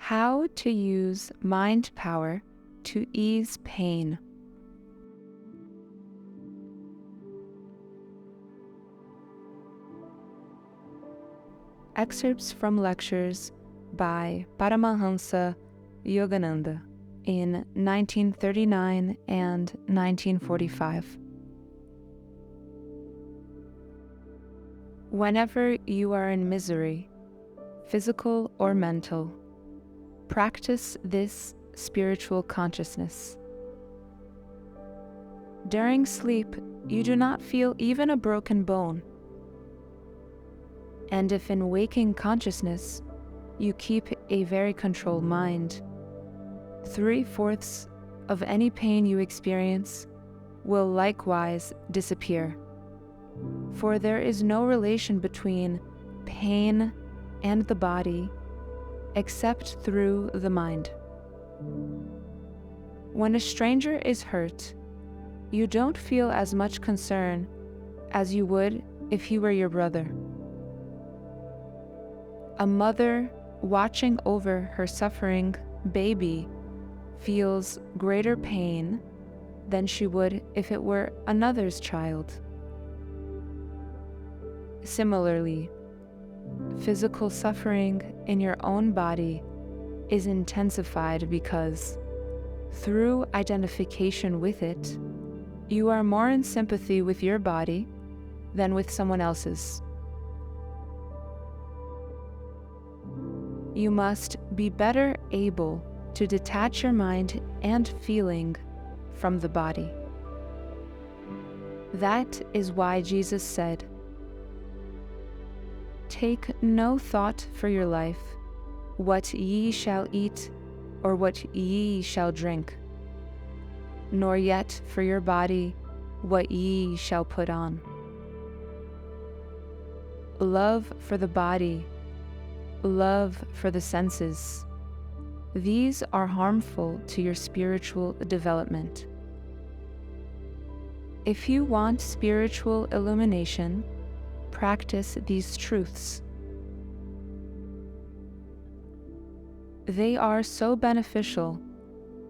How to use mind power to ease pain. Excerpts from lectures by Paramahansa Yogananda in 1939 and 1945. Whenever you are in misery, physical or mental, practice this spiritual consciousness. During sleep, you do not feel even a broken bone. And if in waking consciousness, you keep a very controlled mind, 3/4 of any pain you experience will likewise disappear. For there is no relation between pain and the body except through the mind. When a stranger is hurt, you don't feel as much concern as you would if he were your brother. A mother watching over her suffering baby feels greater pain than she would if it were another's child. Similarly, physical suffering in your own body is intensified because, through identification with it, you are more in sympathy with your body than with someone else's. You must be better able to detach your mind and feeling from the body. That is why Jesus said, "Take no thought for your life, what ye shall eat, or what ye shall drink, nor yet for your body, what ye shall put on." Love for the body, love for the senses, these are harmful to your spiritual development. If you want spiritual illumination, practice these truths. They are so beneficial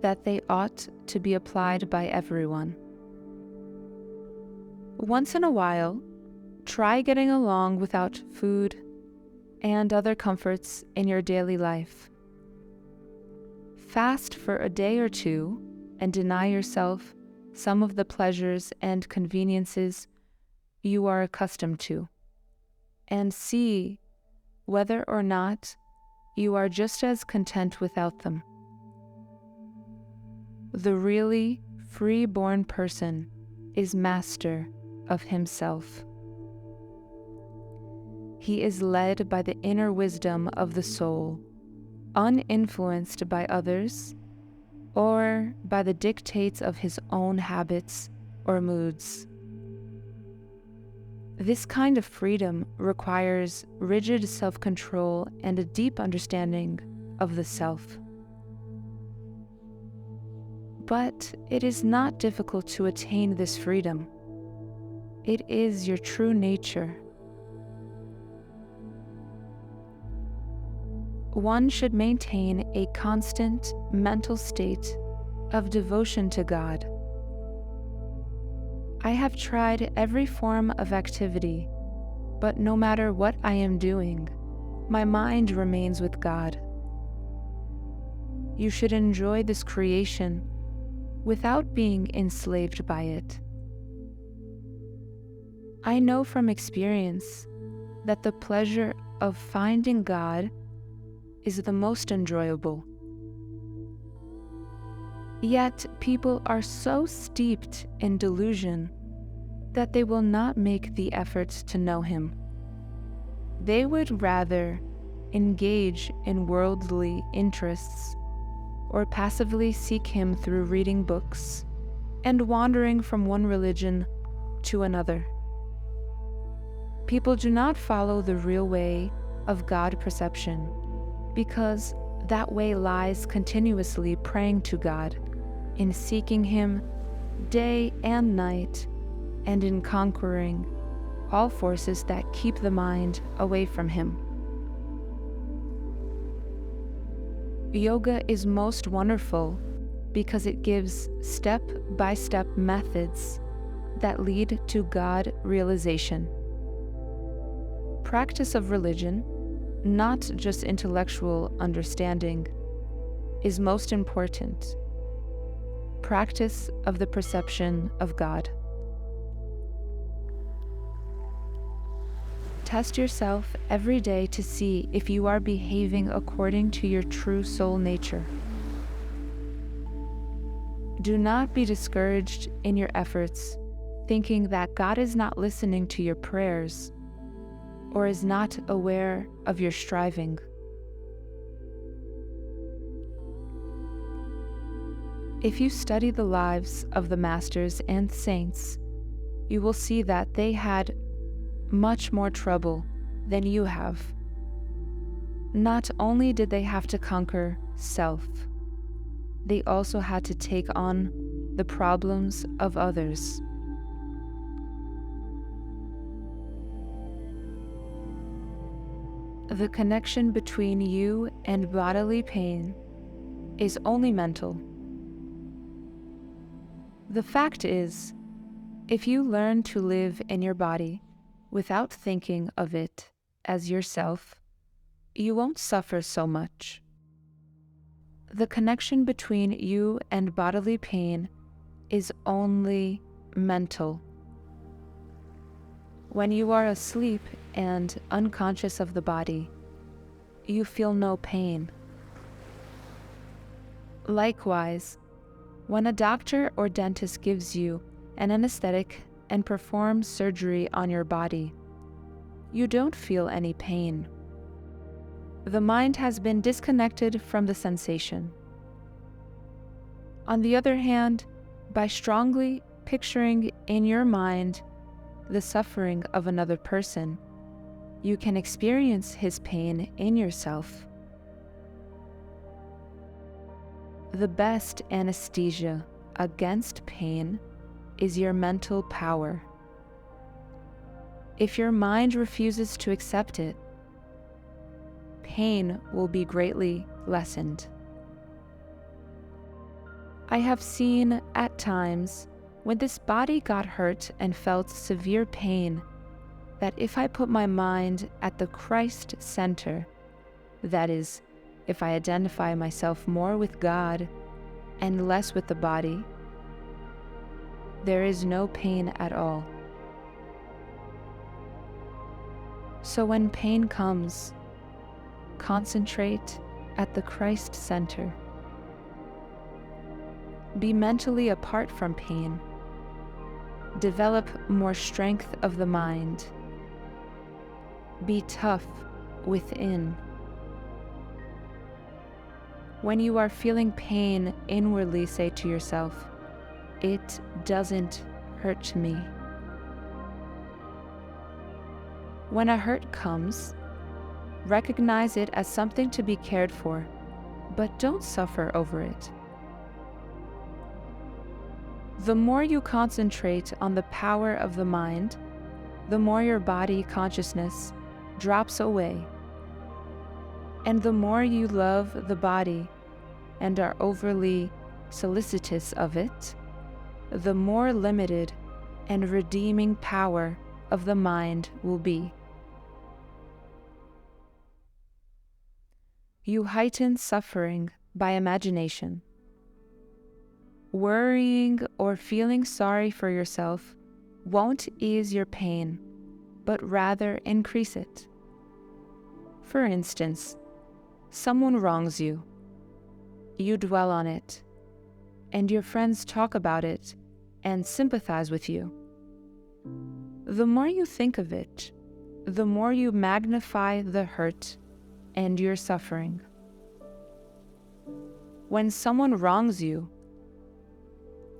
that they ought to be applied by everyone. Once in a while, try getting along without food and other comforts in your daily life. Fast for a day or two and deny yourself some of the pleasures and conveniences you are accustomed to, and see whether or not you are just as content without them. The really free-born person is master of himself. He is led by the inner wisdom of the soul, uninfluenced by others or by the dictates of his own habits or moods. This kind of freedom requires rigid self-control and a deep understanding of the self. But it is not difficult to attain this freedom. It is your true nature. One should maintain a constant mental state of devotion to God. I have tried every form of activity, but no matter what I am doing, my mind remains with God. You should enjoy this creation without being enslaved by it. I know from experience that the pleasure of finding God is the most enjoyable. Yet people are so steeped in delusion that they will not make the effort to know Him. They would rather engage in worldly interests or passively seek Him through reading books and wandering from one religion to another. People do not follow the real way of God perception, because that way lies continuously praying to God, in seeking Him day and night, and in conquering all forces that keep the mind away from Him. Yoga is most wonderful because it gives step-by-step methods that lead to God realization. Practice of religion, not just intellectual understanding, is most important. Practice of the perception of God. Test yourself every day to see if you are behaving according to your true soul nature. Do not be discouraged in your efforts, thinking that God is not listening to your prayers or is not aware of your striving. If you study the lives of the masters and saints, you will see that they had much more trouble than you have. Not only did they have to conquer self, they also had to take on the problems of others. The connection between you and bodily pain is only mental. The fact is, if you learn to live in your body without thinking of it as yourself, you won't suffer so much. The connection between you and bodily pain is only mental. When you are asleep and unconscious of the body, you feel no pain. Likewise, when a doctor or dentist gives you an anesthetic and performs surgery on your body, you don't feel any pain. The mind has been disconnected from the sensation. On the other hand, by strongly picturing in your mind the suffering of another person, you can experience his pain in yourself. The best anesthesia against pain is your mental power. If your mind refuses to accept it, pain will be greatly lessened. I have seen at times when this body got hurt and felt severe pain, that if I put my mind at the Christ center, that is, if I identify myself more with God and less with the body, there is no pain at all. So when pain comes, concentrate at the Christ center. Be mentally apart from pain. Develop more strength of the mind. Be tough within. When you are feeling pain inwardly, say to yourself, "It doesn't hurt me." When a hurt comes, recognize it as something to be cared for, but don't suffer over it. The more you concentrate on the power of the mind, the more your body consciousness drops away. And the more you love the body and are overly solicitous of it, the more limited and redeeming power of the mind will be. You heighten suffering by imagination. Worrying or feeling sorry for yourself won't ease your pain, but rather increase it. For instance, someone wrongs you. You dwell on it, and your friends talk about it and sympathize with you. The more you think of it, the more you magnify the hurt and your suffering. When someone wrongs you,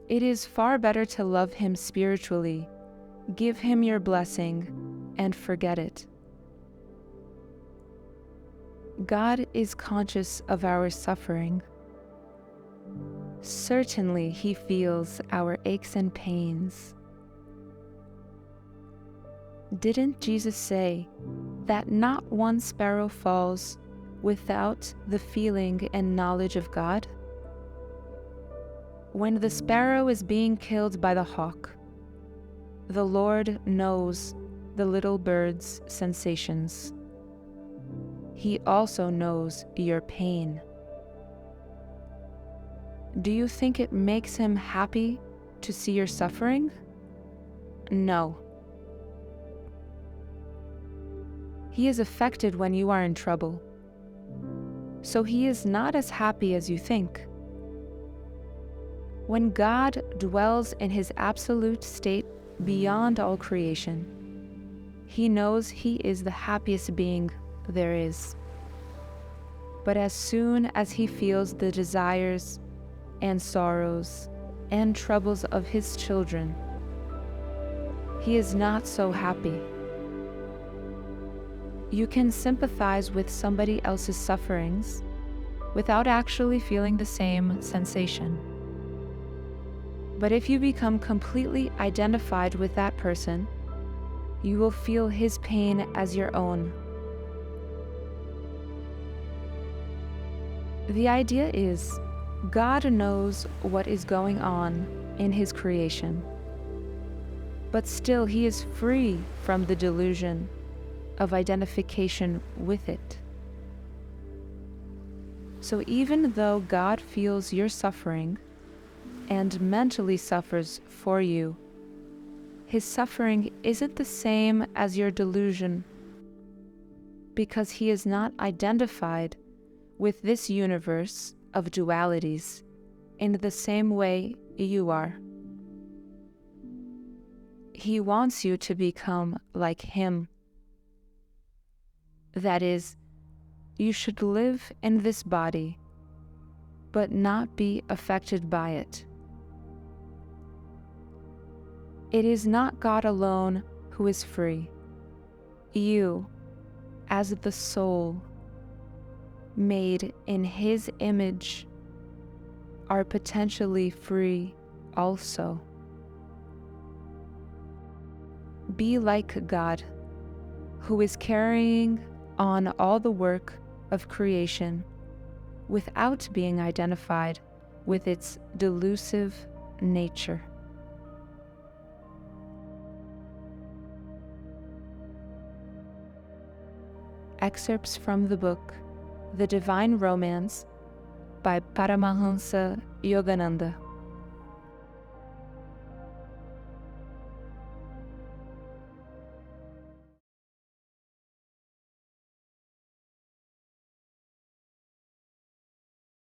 it is far better to love him spiritually, give him your blessing, and forget it. God is conscious of our suffering. Certainly, He feels our aches and pains. Didn't Jesus say that not one sparrow falls without the feeling and knowledge of God? When the sparrow is being killed by the hawk, the Lord knows the little bird's sensations. He also knows your pain. Do you think it makes him happy to see your suffering? No. He is affected when you are in trouble, so he is not as happy as you think. When God dwells in his absolute state beyond all creation, he knows he is the happiest being there is. But as soon as he feels the desires and sorrows and troubles of his children, he is not so happy. You can sympathize with somebody else's sufferings without actually feeling the same sensation. But if you become completely identified with that person, you will feel his pain as your own. The idea is, God knows what is going on in his creation, but still he is free from the delusion of identification with it. So even though God feels your suffering and mentally suffers for you, his suffering isn't the same as your delusion, because he is not identified with this universe of dualities in the same way you are. He wants you to become like him. That is, you should live in this body, but not be affected by it. It is not God alone who is free. You, as the soul, made in his image, are potentially free also. Be like God, who is carrying on all the work of creation without being identified with its delusive nature. Excerpts from the book The Divine Romance by Paramahansa Yogananda.